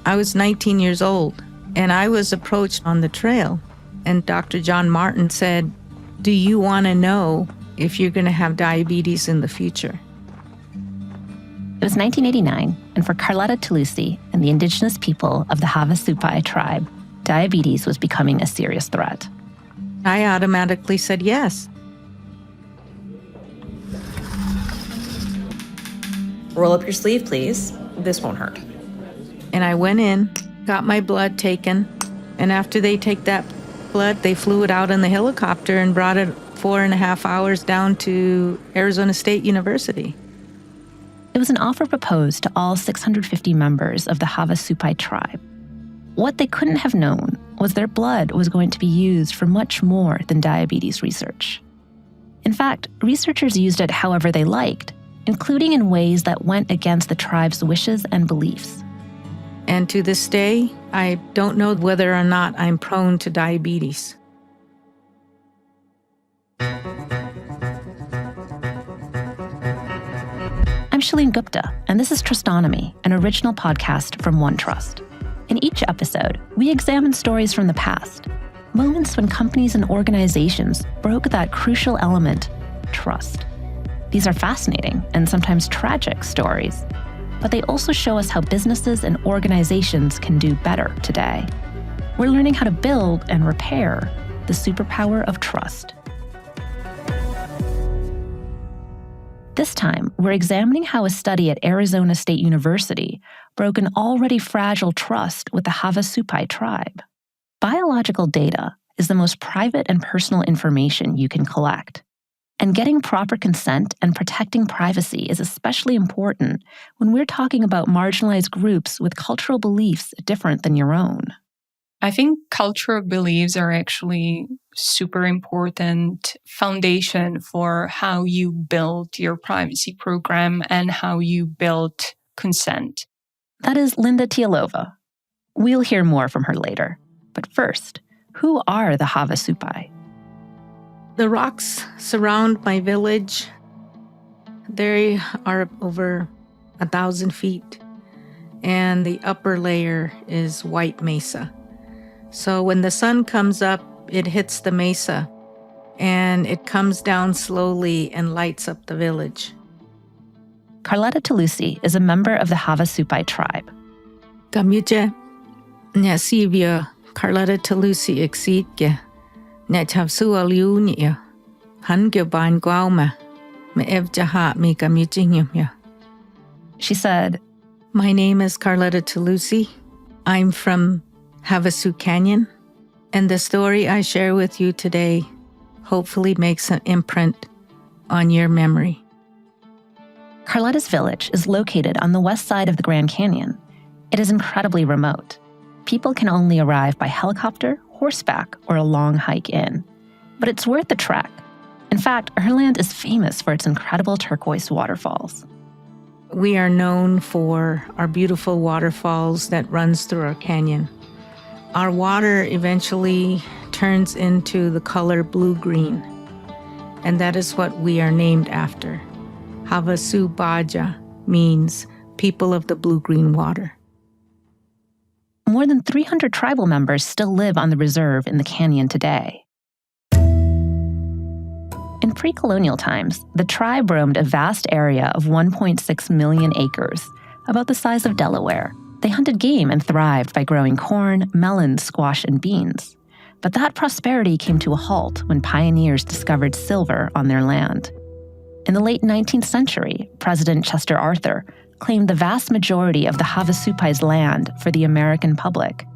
I was 19 years old, and I was approached on the trail, and Dr. John Martin said, "Do you want to know if you're going to have diabetes in the future?" It was 1989, and for Carletta Tilousi and the indigenous people of the Havasupai tribe, diabetes was becoming a serious threat. I automatically said yes. Roll up your sleeve, please. This won't hurt. And I went in, got my blood taken, and after they take that blood, they flew it out in the helicopter and brought it 4.5 hours down to Arizona State University. It was an offer proposed to all 650 members of the Havasupai tribe. What they couldn't have known was their blood was going to be used for much more than diabetes research. In fact, researchers used it however they liked, including in ways that went against the tribe's wishes and beliefs. And to this day, I don't know whether or not I'm prone to diabetes. I'm Shalene Gupta, and this is Trustonomy, an original podcast from OneTrust. In each episode, we examine stories from the past, moments when companies and organizations broke that crucial element, trust. These are fascinating and sometimes tragic stories, but they also show us how businesses and organizations can do better today. We're learning how to build and repair the superpower of trust. This time, we're examining how a study at Arizona State University broke an already fragile trust with the Havasupai tribe. Biological data is the most private and personal information you can collect. And getting proper consent and protecting privacy is especially important when we're talking about marginalized groups with cultural beliefs different than your own. I think cultural beliefs are actually super important foundation for how you build your privacy program and how you build consent. That is Linda Tiilova. We'll hear more from her later. But first, who are the Havasupai? The rocks surround my village. They are over 1,000 feet, and the upper layer is white mesa. So when the sun comes up, it hits the mesa, and it comes down slowly and lights up the village. Carletta Tilousi is a member of the Havasupai tribe. Kamyuche, Nyasivia, Carletta Tilousi exitke, Nyachapsua liunia, Hangebain Guauma, Me Evjaha me Kamyuchinyamya. She said, "My name is Carletta Tilousi. I'm from Havasu Canyon, and the story I share with you today hopefully makes an imprint on your memory." Carletta's village is located on the west side of the Grand Canyon. It is incredibly remote. People can only arrive by helicopter, horseback, or a long hike in. But it's worth the trek. In fact, her land is famous for its incredible turquoise waterfalls. We are known for our beautiful waterfalls that runs through our canyon. Our water eventually turns into the color blue-green, and that is what we are named after. Havasupai means people of the blue-green water. More than 300 tribal members still live on the reserve in the canyon today. In pre-colonial times, the tribe roamed a vast area of 1.6 million acres, about the size of Delaware. They hunted game and thrived by growing corn, melons, squash, and beans. But that prosperity came to a halt when pioneers discovered silver on their land. In the late 19th century, President Chester Arthur claimed the vast majority of the Havasupai's land for the American public.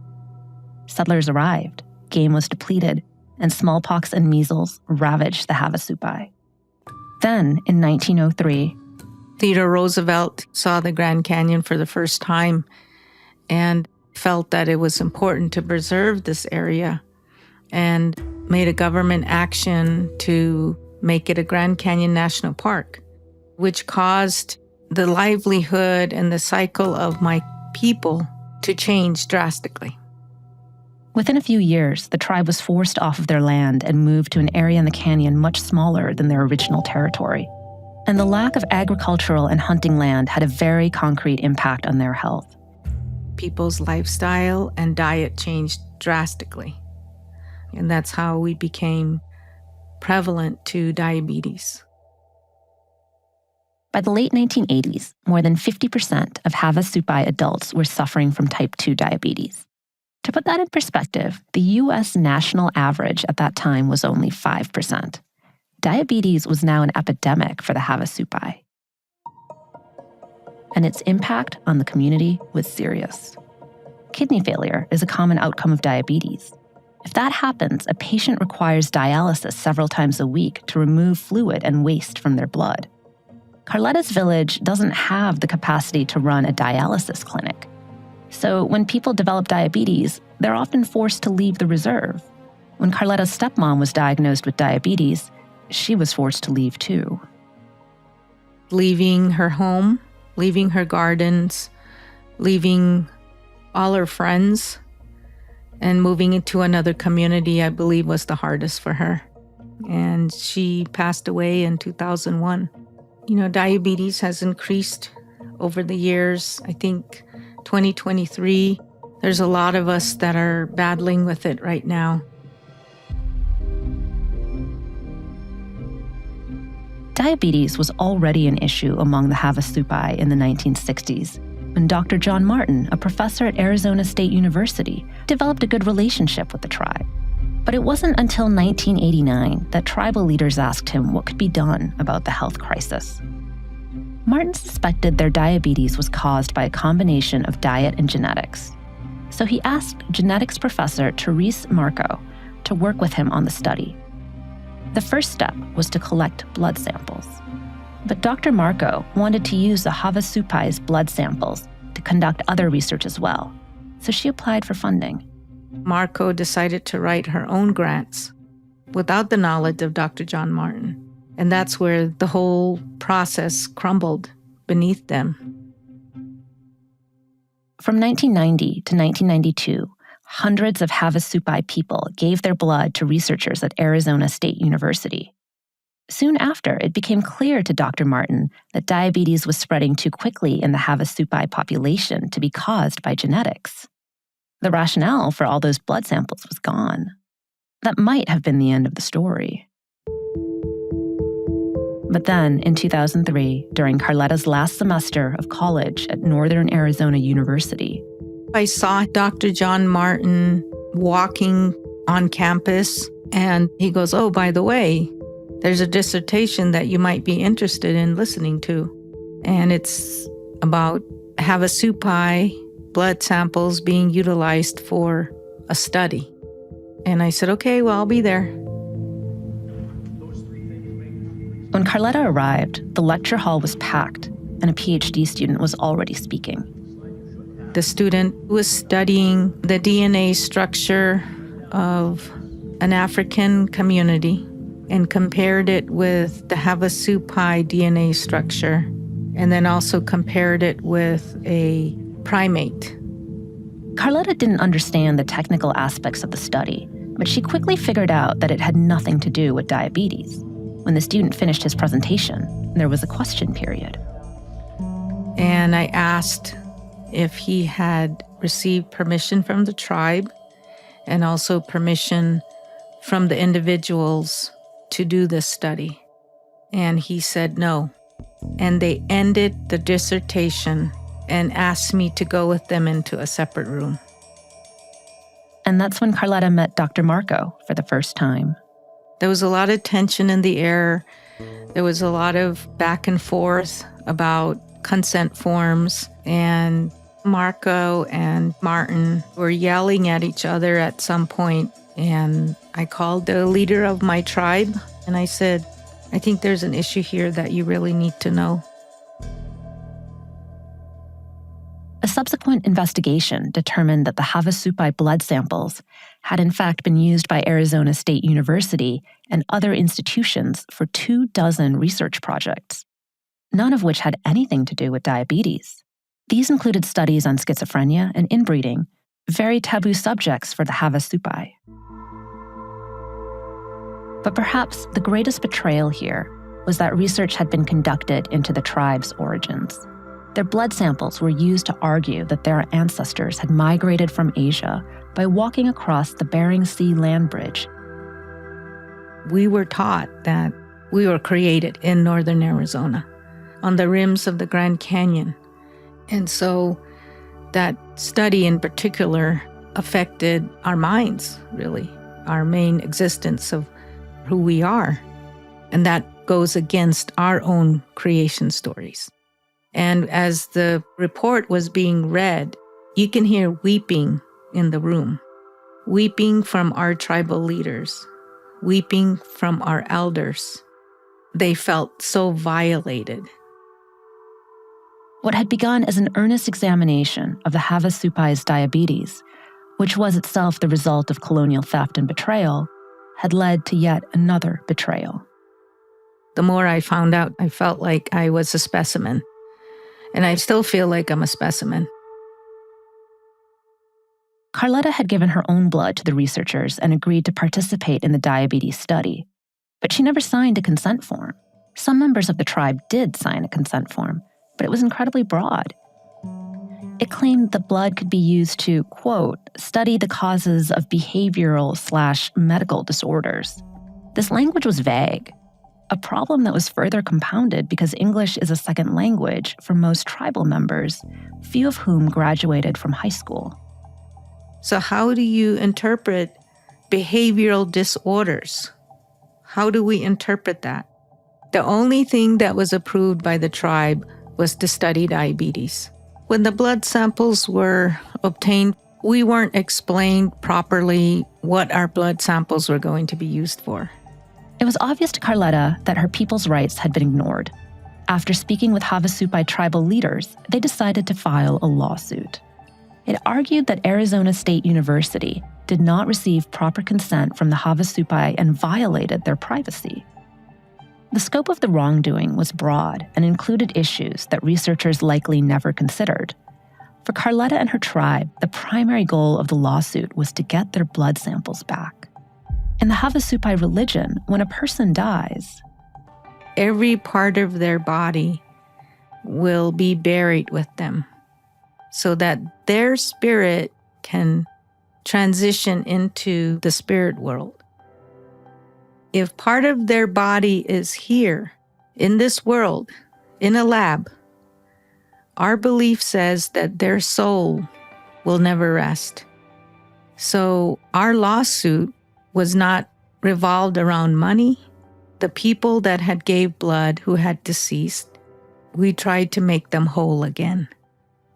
Settlers arrived, game was depleted, and smallpox and measles ravaged the Havasupai. Then, in 1903, Theodore Roosevelt saw the Grand Canyon for the first time and felt that it was important to preserve this area and made a government action to make it a Grand Canyon National Park, which caused the livelihood and the cycle of my people to change drastically. Within a few years, the tribe was forced off of their land and moved to an area in the canyon much smaller than their original territory. And the lack of agricultural and hunting land had a very concrete impact on their health. people's lifestyle and diet changed drastically. And that's how we became prevalent to diabetes. By the late 1980s, more than 50% of Havasupai adults were suffering from type 2 diabetes. To put that in perspective, the U.S. national average at that time was only 5%. Diabetes was now an epidemic for the Havasupai. And its impact on the community was serious. Kidney failure is a common outcome of diabetes. If that happens, a patient requires dialysis several times a week to remove fluid and waste from their blood. Carletta's village doesn't have the capacity to run a dialysis clinic. So when people develop diabetes, they're often forced to leave the reserve. When Carletta's stepmom was diagnosed with diabetes, she was forced to leave too. Leaving her home, leaving her gardens, leaving all her friends, and moving into another community, I believe, was the hardest for her. And she passed away in 2001. Diabetes has increased over the years. I think 2023, there's a lot of us that are battling with it right now. Diabetes was already an issue among the Havasupai in the 1960s, when Dr. John Martin, a professor at Arizona State University, developed a good relationship with the tribe. But it wasn't until 1989 that tribal leaders asked him what could be done about the health crisis. Martin suspected their diabetes was caused by a combination of diet and genetics. So he asked genetics professor Therese Marco to work with him on the study. The first step was to collect blood samples. But Dr. Marco wanted to use the Havasupai's blood samples to conduct other research as well, so she applied for funding. Marco decided to write her own grants without the knowledge of Dr. John Martin. And that's where the whole process crumbled beneath them. From 1990 to 1992, hundreds of Havasupai people gave their blood to researchers at Arizona State University. Soon after, it became clear to Dr. Martin that diabetes was spreading too quickly in the Havasupai population to be caused by genetics. The rationale for all those blood samples was gone. That might have been the end of the story. But then, in 2003, during Carletta's last semester of college at Northern Arizona University, I saw Dr. John Martin walking on campus, and he goes, "Oh, by the way, there's a dissertation that you might be interested in listening to, and it's about Havasupai blood samples being utilized for a study." And I said, "Okay, well, I'll be there." When Carletta arrived, the lecture hall was packed, and a PhD student was already speaking. The student was studying the DNA structure of an African community and compared it with the Havasupai DNA structure, and then also compared it with a primate. Carletta didn't understand the technical aspects of the study, but she quickly figured out that it had nothing to do with diabetes. When the student finished his presentation, there was a question period. And I asked if he had received permission from the tribe and also permission from the individuals to do this study. And he said no. And they ended the dissertation and asked me to go with them into a separate room. And that's when Carletta met Dr. Marco for the first time. There was a lot of tension in the air. There was a lot of back and forth about consent forms, and Marco and Martin were yelling at each other at some point. And I called the leader of my tribe and I said, "I think there's an issue here that you really need to know." A subsequent investigation determined that the Havasupai blood samples had in fact been used by Arizona State University and other institutions for 24 research projects, none of which had anything to do with diabetes. These included studies on schizophrenia and inbreeding, very taboo subjects for the Havasupai. But perhaps the greatest betrayal here was that research had been conducted into the tribe's origins. Their blood samples were used to argue that their ancestors had migrated from Asia by walking across the Bering Sea land bridge. We were taught that we were created in northern Arizona, on the rims of the Grand Canyon. And so that study in particular affected our minds, really, our main existence of who we are. And that goes against our own creation stories. And as the report was being read, you can hear weeping in the room, weeping from our tribal leaders, weeping from our elders. They felt so violated. What had begun as an earnest examination of the Havasupai's diabetes, which was itself the result of colonial theft and betrayal, had led to yet another betrayal. The more I found out, I felt like I was a specimen. And I still feel like I'm a specimen. Carletta had given her own blood to the researchers and agreed to participate in the diabetes study, but she never signed a consent form. Some members of the tribe did sign a consent form, but it was incredibly broad. It claimed the blood could be used to, quote, study the causes of behavioral/medical disorders. This language was vague, a problem that was further compounded because English is a second language for most tribal members, few of whom graduated from high school. So how do you interpret behavioral disorders? How do we interpret that? The only thing that was approved by the tribe was to study diabetes. When the blood samples were obtained, we weren't explained properly what our blood samples were going to be used for. It was obvious to Carletta that her people's rights had been ignored. After speaking with Havasupai tribal leaders, they decided to file a lawsuit. It argued that Arizona State University did not receive proper consent from the Havasupai and violated their privacy. The scope of the wrongdoing was broad and included issues that researchers likely never considered. For Carletta and her tribe, the primary goal of the lawsuit was to get their blood samples back. In the Havasupai religion, when a person dies, every part of their body will be buried with them so that their spirit can transition into the spirit world. If part of their body is here, in this world, in a lab, our belief says that their soul will never rest. So our lawsuit was not revolved around money. The people that had gave blood who had deceased, we tried to make them whole again.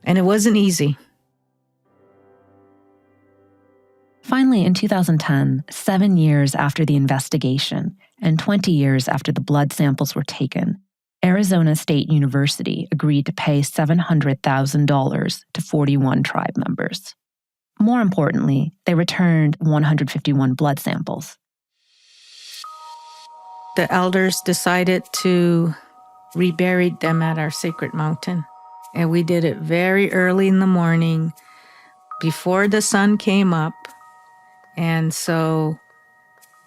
And it wasn't easy. Finally, in 2010, 7 years after the investigation and 20 years after the blood samples were taken, Arizona State University agreed to pay $700,000 to 41 tribe members. More importantly, they returned 151 blood samples. The elders decided to rebury them at our sacred mountain. And we did it very early in the morning, before the sun came up. And so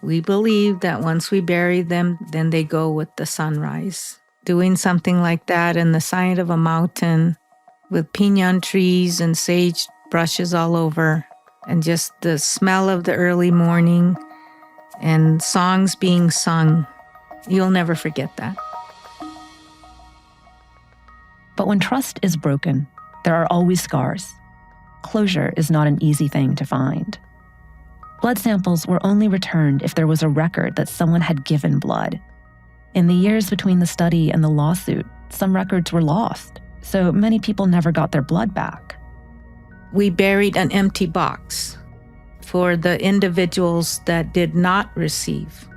we believe that once we bury them, then they go with the sunrise. Doing something like that in the side of a mountain with piñon trees and sage brushes all over, and just the smell of the early morning and songs being sung. You'll never forget that. But when trust is broken, there are always scars. Closure is not an easy thing to find. Blood samples were only returned if there was a record that someone had given blood. In the years between the study and the lawsuit, some records were lost, so many people never got their blood back. We buried an empty box for the individuals that did not receive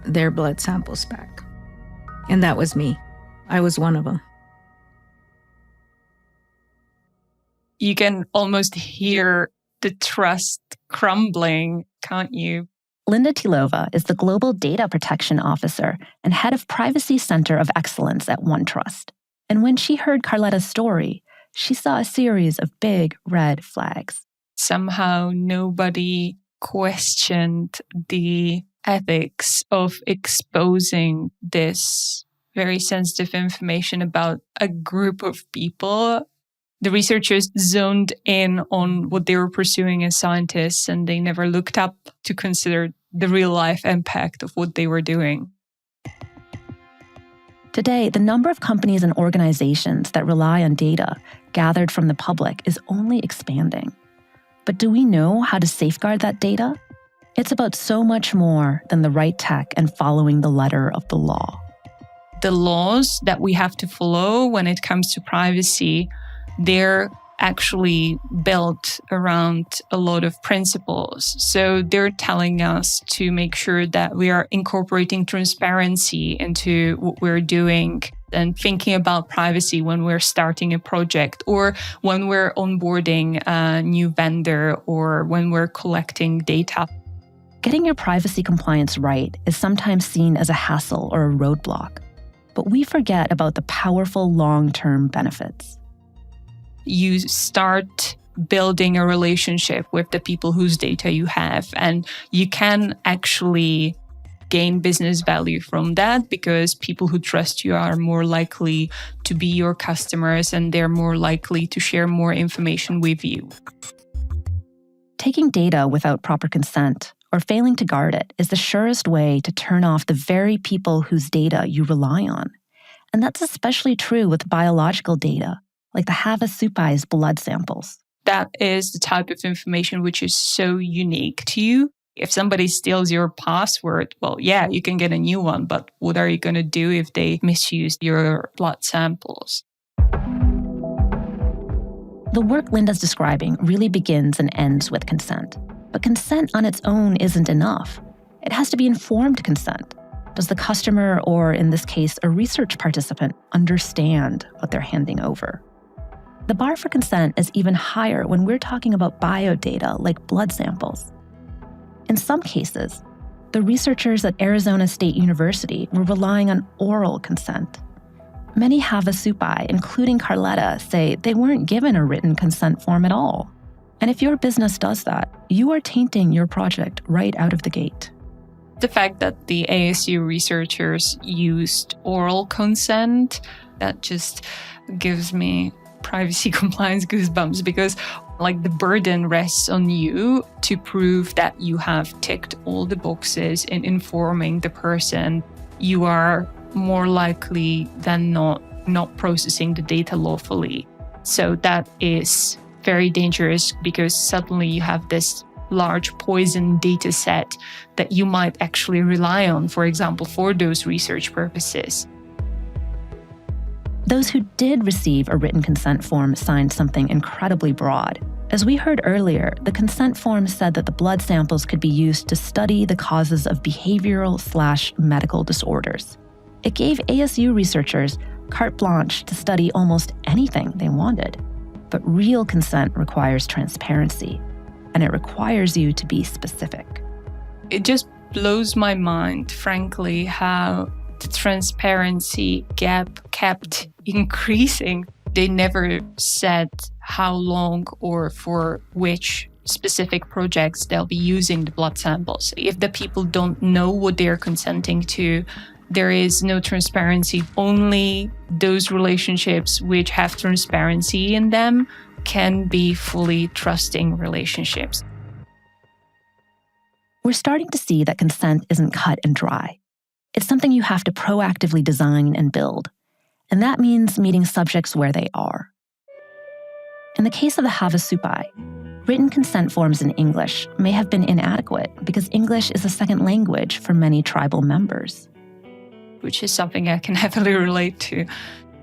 their blood samples back. And that was me. I was one of them. You can almost hear the trust crumbling, can't you? Linda Tilova is the Global Data Protection Officer and head of Privacy Center of Excellence at OneTrust. And when she heard Carletta's story, she saw a series of big red flags. Somehow nobody questioned the ethics of exposing this very sensitive information about a group of people. The researchers zoned in on what they were pursuing as scientists, and they never looked up to consider the real life impact of what they were doing. Today, the number of companies and organizations that rely on data gathered from the public is only expanding. But do we know how to safeguard that data? It's about so much more than the right tech and following the letter of the law. The laws that we have to follow when it comes to privacy, they're actually built around a lot of principles. So they're telling us to make sure that we are incorporating transparency into what we're doing and thinking about privacy when we're starting a project or when we're onboarding a new vendor or when we're collecting data. Getting your privacy compliance right is sometimes seen as a hassle or a roadblock, but we forget about the powerful long-term benefits. You start building a relationship with the people whose data you have, and you can actually gain business value from that because people who trust you are more likely to be your customers and they're more likely to share more information with you. Taking data without proper consent or failing to guard it is the surest way to turn off the very people whose data you rely on. And that's especially true with biological data, like the Havasupai's blood samples. That is the type of information which is so unique to you. If somebody steals your password, well, yeah, you can get a new one, but what are you going to do if they misuse your blood samples? The work Linda's describing really begins and ends with consent. But consent on its own isn't enough. It has to be informed consent. Does the customer, or in this case, a research participant, understand what they're handing over? The bar for consent is even higher when we're talking about biodata like blood samples. In some cases, the researchers at Arizona State University were relying on oral consent. Many Havasupai, including Carletta, say they weren't given a written consent form at all. And if your business does that, you are tainting your project right out of the gate. The fact that the ASU researchers used oral consent, that just gives me privacy compliance goosebumps because the burden rests on you to prove that you have ticked all the boxes in informing the person. You are more likely than not processing the data lawfully. So that is very dangerous because suddenly you have this large poison data set that you might actually rely on, for example, for those research purposes. Those who did receive a written consent form signed something incredibly broad. As we heard earlier, the consent form said that the blood samples could be used to study the causes of behavioral/medical disorders. It gave ASU researchers carte blanche to study almost anything they wanted. But real consent requires transparency, and it requires you to be specific. It just blows my mind, frankly, how the transparency gap kept increasing. They never said how long or for which specific projects they'll be using the blood samples. If the people don't know what they're consenting to, there is no transparency. Only those relationships which have transparency in them can be fully trusting relationships. We're starting to see that consent isn't cut and dry. It's something you have to proactively design and build. And that means meeting subjects where they are. In the case of the Havasupai, written consent forms in English may have been inadequate because English is a second language for many tribal members. Which is something I can heavily relate to.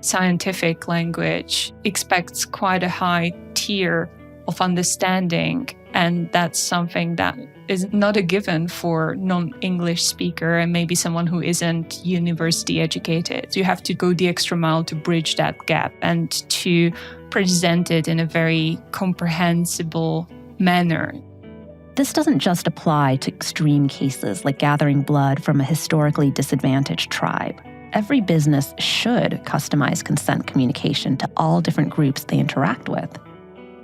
Scientific language expects quite a high tier of understanding, and that's something that is not a given for non-English speaker and maybe someone who isn't university educated. So you have to go the extra mile to bridge that gap and to present it in a very comprehensible manner. This doesn't just apply to extreme cases like gathering blood from a historically disadvantaged tribe. Every business should customize consent communication to all different groups they interact with.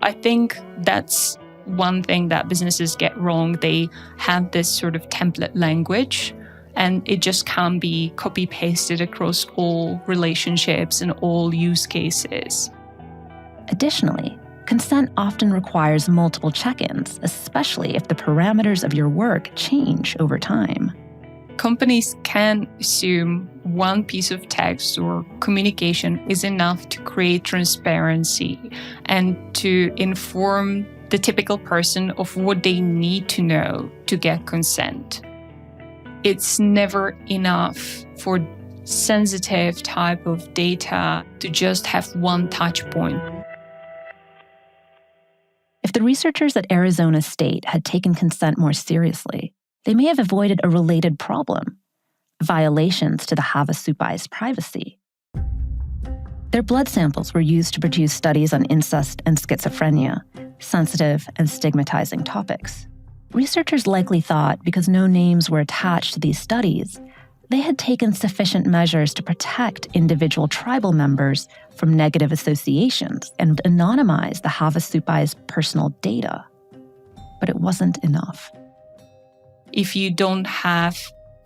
I think that's one thing that businesses get wrong. They have this sort of template language, and it just can't be copy-pasted across all relationships and all use cases. Additionally, consent often requires multiple check-ins, especially if the parameters of your work change over time. Companies can assume one piece of text or communication is enough to create transparency and to inform the typical person of what they need to know to get consent. It's never enough for sensitive type of data to just have one touch point. If the researchers at Arizona State had taken consent more seriously, they may have avoided a related problem: violations to the Havasupai's privacy. Their blood samples were used to produce studies on incest and schizophrenia, sensitive and stigmatizing topics. Researchers likely thought because no names were attached to these studies, they had taken sufficient measures to protect individual tribal members from negative associations and anonymize the Havasupai's personal data. But it wasn't enough. If you don't have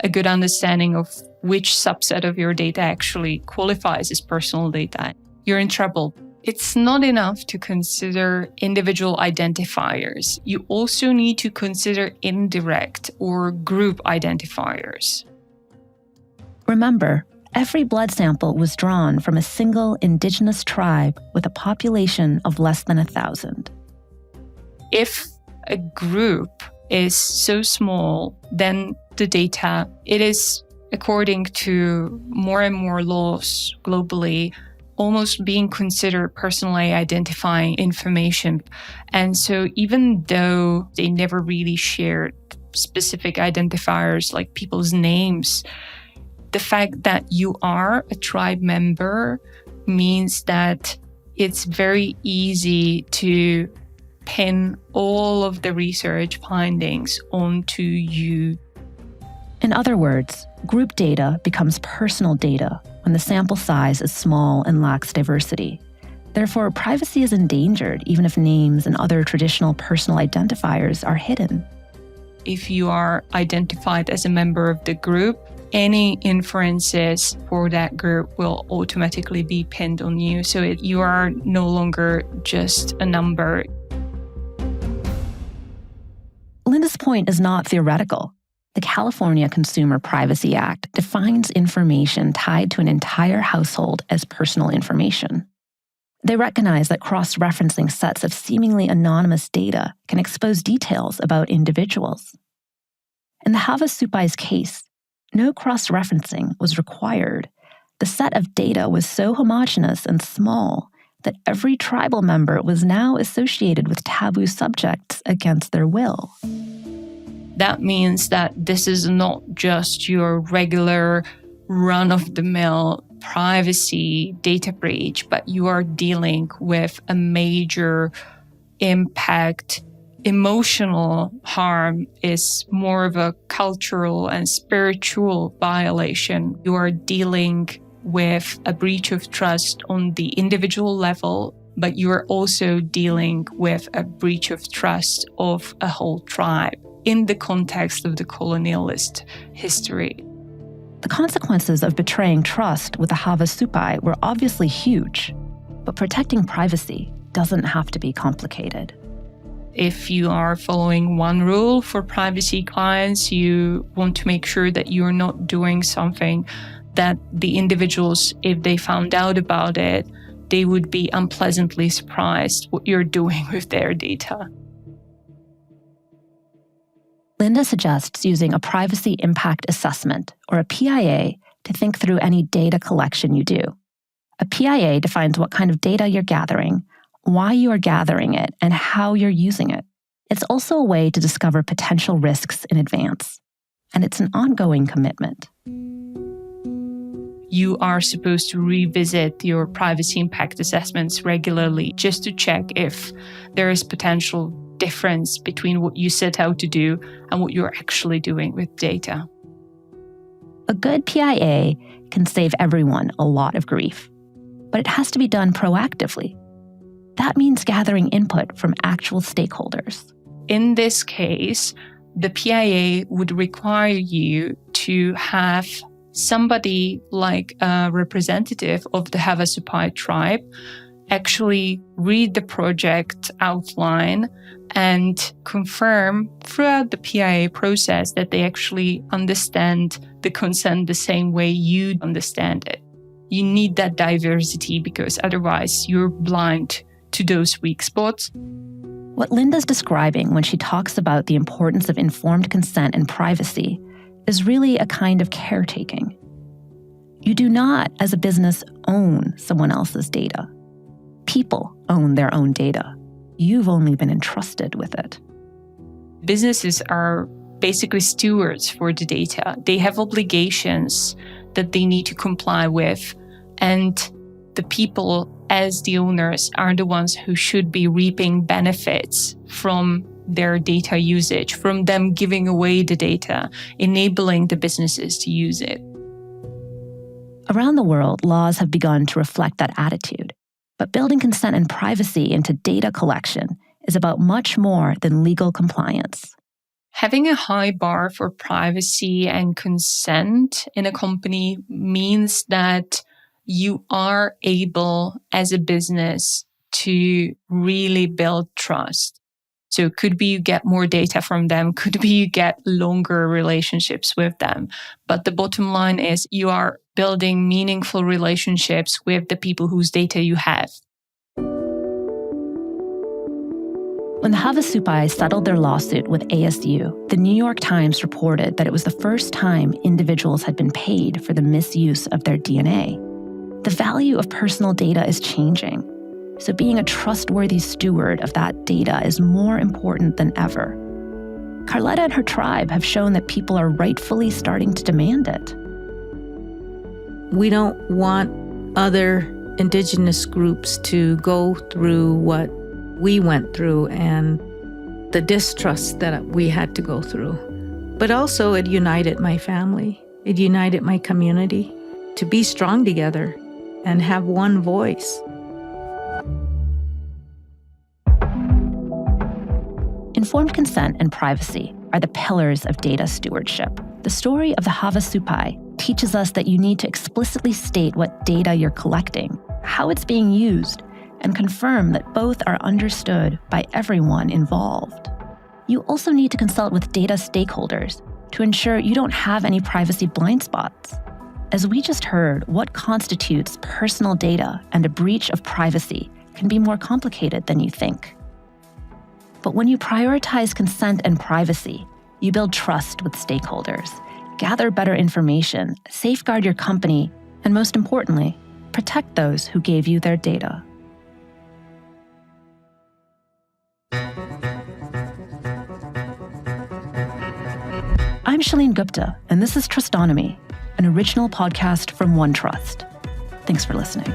a good understanding of which subset of your data actually qualifies as personal data, you're in trouble. It's not enough to consider individual identifiers. You also need to consider indirect or group identifiers. Remember, every blood sample was drawn from a single indigenous tribe with a population of less than 1,000. If a group is so small, then the data, it is, according to more and more laws globally, almost being considered personally identifying information. And so even though they never really shared specific identifiers like people's names, the fact that you are a tribe member means that it's very easy to pin all of the research findings onto you. In other words, group data becomes personal data when the sample size is small and lacks diversity. Therefore, privacy is endangered even if names and other traditional personal identifiers are hidden. If you are identified as a member of the group, any inferences for that group will automatically be pinned on you. So you are no longer just a number. Linda's point is not theoretical. The California Consumer Privacy Act defines information tied to an entire household as personal information. They recognize that cross-referencing sets of seemingly anonymous data can expose details about individuals. In the Havasupai's case, no cross-referencing was required. The set of data was so homogeneous and small that every tribal member was now associated with taboo subjects against their will. That means that this is not just your regular run-of-the-mill privacy data breach, but you are dealing with a major impact. Emotional harm is more of a cultural and spiritual violation. You are dealing with a breach of trust on the individual level, but you are also dealing with a breach of trust of a whole tribe in the context of the colonialist history. The consequences of betraying trust with the Havasupai were obviously huge, but protecting privacy doesn't have to be complicated. If you are following one rule for privacy clients, you want to make sure that you're not doing something that the individuals, if they found out about it, they would be unpleasantly surprised what you're doing with their data. Linda suggests using a privacy impact assessment, or a PIA, to think through any data collection you do. A PIA defines what kind of data you're gathering, why you are gathering it, and how you're using it. It's also a way to discover potential risks in advance. And it's an ongoing commitment. You are supposed to revisit your privacy impact assessments regularly just to check if there is potential difference between what you set out to do and what you're actually doing with data. A good PIA can save everyone a lot of grief, but it has to be done proactively. That means gathering input from actual stakeholders. In this case, the PIA would require you to have somebody like a representative of the Havasupai tribe actually read the project outline and confirm throughout the PIA process that they actually understand the consent the same way you understand it. You need that diversity because otherwise you're blind to those weak spots. What Linda's describing when she talks about the importance of informed consent and privacy is really a kind of caretaking. You do not, as a business, own someone else's data. People own their own data. You've only been entrusted with it. Businesses are basically stewards for the data. They have obligations that they need to comply with, and the people as the owners are the ones who should be reaping benefits from their data usage, from them giving away the data, enabling the businesses to use it. Around the world, laws have begun to reflect that attitude. But building consent and privacy into data collection is about much more than legal compliance. Having a high bar for privacy and consent in a company means that you are able, as a business, to really build trust. So it could be you get more data from them, could be you get longer relationships with them. But the bottom line is you are building meaningful relationships with the people whose data you have. When the Havasupai settled their lawsuit with ASU, the New York Times reported that it was the first time individuals had been paid for the misuse of their DNA. The value of personal data is changing, so being a trustworthy steward of that data is more important than ever. Carletta and her tribe have shown that people are rightfully starting to demand it. We don't want other Indigenous groups to go through what we went through and the distrust that we had to go through. But also it united my family. It united my community to be strong together and have one voice. Informed consent and privacy are the pillars of data stewardship. The story of the Havasupai teaches us that you need to explicitly state what data you're collecting, how it's being used, and confirm that both are understood by everyone involved. You also need to consult with data stakeholders to ensure you don't have any privacy blind spots. As we just heard, what constitutes personal data and a breach of privacy can be more complicated than you think. But when you prioritize consent and privacy, you build trust with stakeholders, gather better information, safeguard your company, and most importantly, protect those who gave you their data. I'm Shalene Gupta, and this is Trustonomy, an original podcast from OneTrust. Thanks for listening.